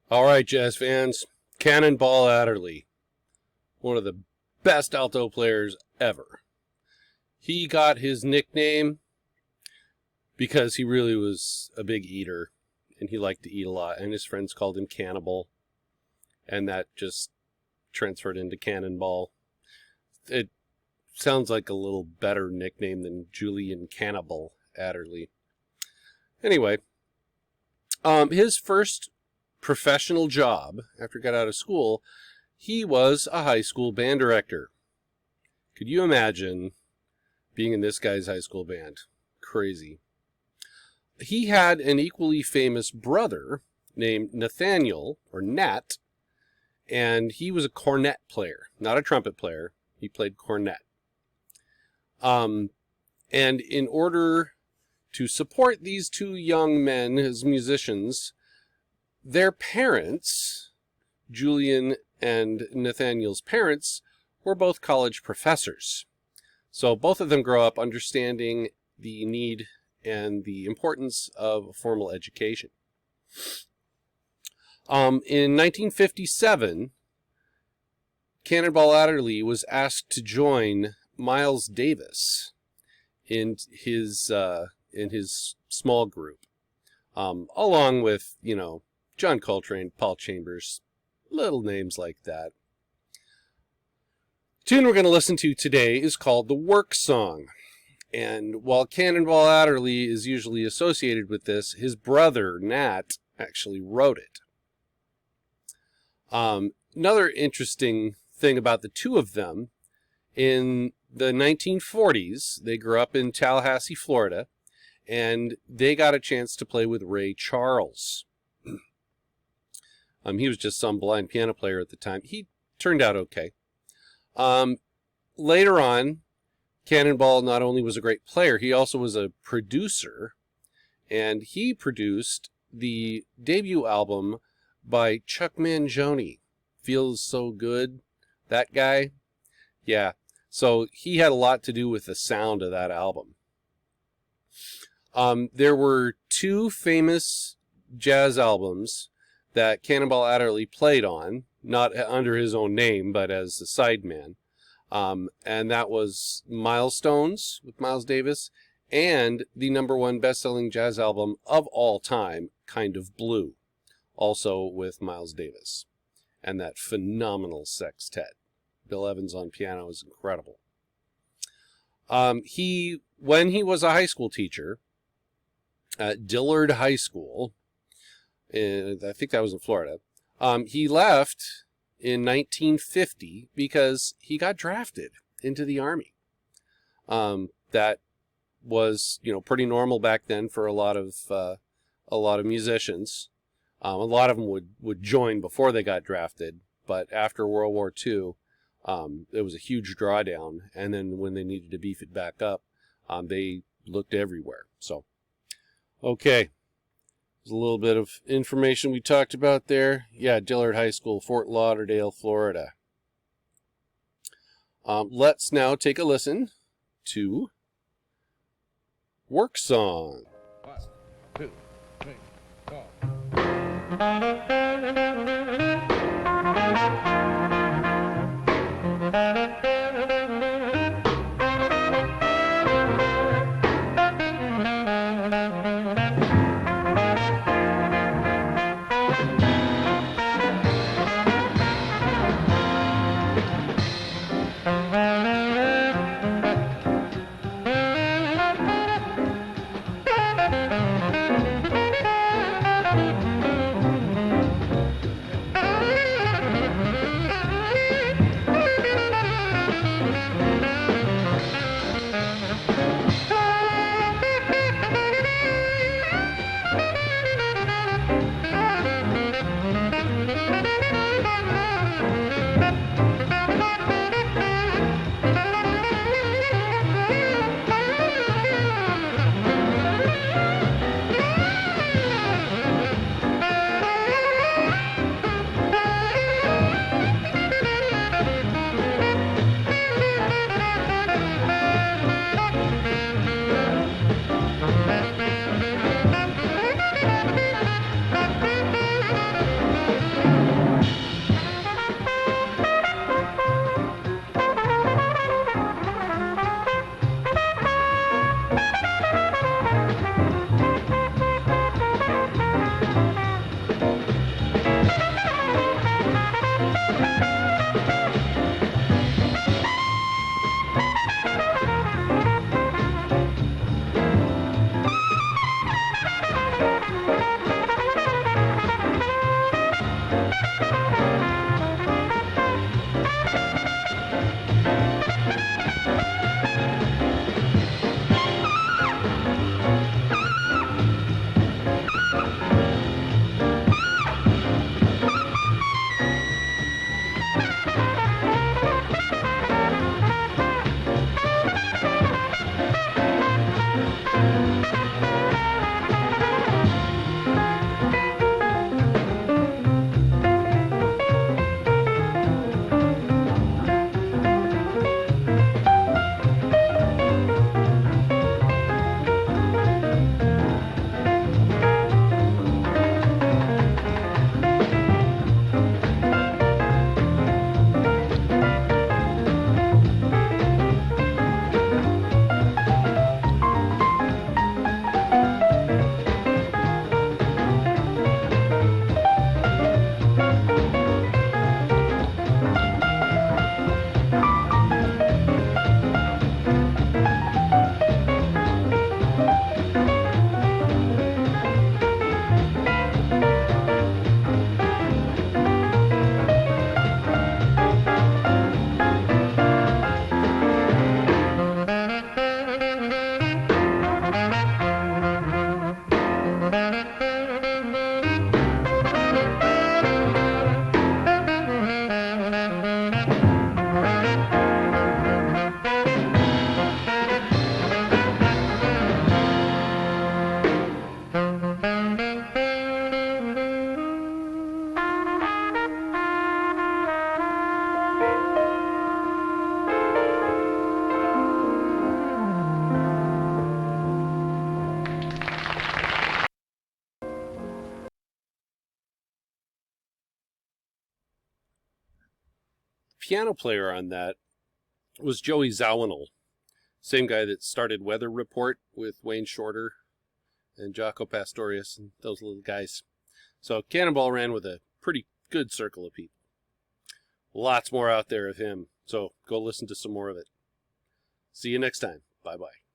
All right, jazz fans. Cannonball Adderly, one of the best alto players ever. He got his nickname because he really was a big eater, and he liked to eat a lot, and his friends called him Cannibal, and that just transferred into Cannonball. It sounds like a little better nickname than Julian Cannibal Adderly. Anyway, his first professional job after he got out of school, he was a high school band director. Could you imagine being in this guy's high school band? Crazy. He had an equally famous brother named Nathaniel, or Nat, and he was a cornet player, not a trumpet player. He played cornet. And in order to support these two young men as musicians, their parents, Julian and Nathaniel's parents, were both college professors. So both of them grow up understanding the need and the importance of formal education. In 1957, Cannonball Adderly was asked to join Miles Davis in his small group, along with, John Coltrane, Paul Chambers, little names like that. The tune we're going to listen to today is called The Work Song. And while Cannonball Adderly is usually associated with this, his brother, Nat, actually wrote it. Another interesting thing about the two of them, in the 1940s, they grew up in Tallahassee, Florida, and they got a chance to play with Ray Charles. He was just some blind piano player at the time. He turned out okay. Later on, Cannonball not only was a great player, he also was a producer, and he produced the debut album by Chuck Mangione, Feels So Good, that guy. Yeah, so he had a lot to do with the sound of that album. There were two famous jazz albums that Cannonball Adderly played on, not under his own name, but as a sideman. And that was Milestones with Miles Davis, and the #1 best-selling jazz album of all time, Kind of Blue, also with Miles Davis, and that phenomenal sextet. Bill Evans on piano is incredible. When he was a high school teacher at Dillard High School, I think that was in Florida, he left in 1950 because he got drafted into the Army. That was, pretty normal back then for a lot of musicians. A lot of them would join before they got drafted, but after World War II, it was a huge drawdown, and then when they needed to beef it back up, they looked everywhere. So, okay. There's a little bit of information we talked about there. Yeah, Dillard High School, Fort Lauderdale, Florida. Let's now take a listen to Work Song. 1, 2, 3, 4. Piano player on that was Joey Zawinul, same guy that started Weather Report with Wayne Shorter and Jaco Pastorius and those little guys. So Cannonball ran with a pretty good circle of people. Lots more out there of him, so go listen to some more of it. See you next time. Bye-bye.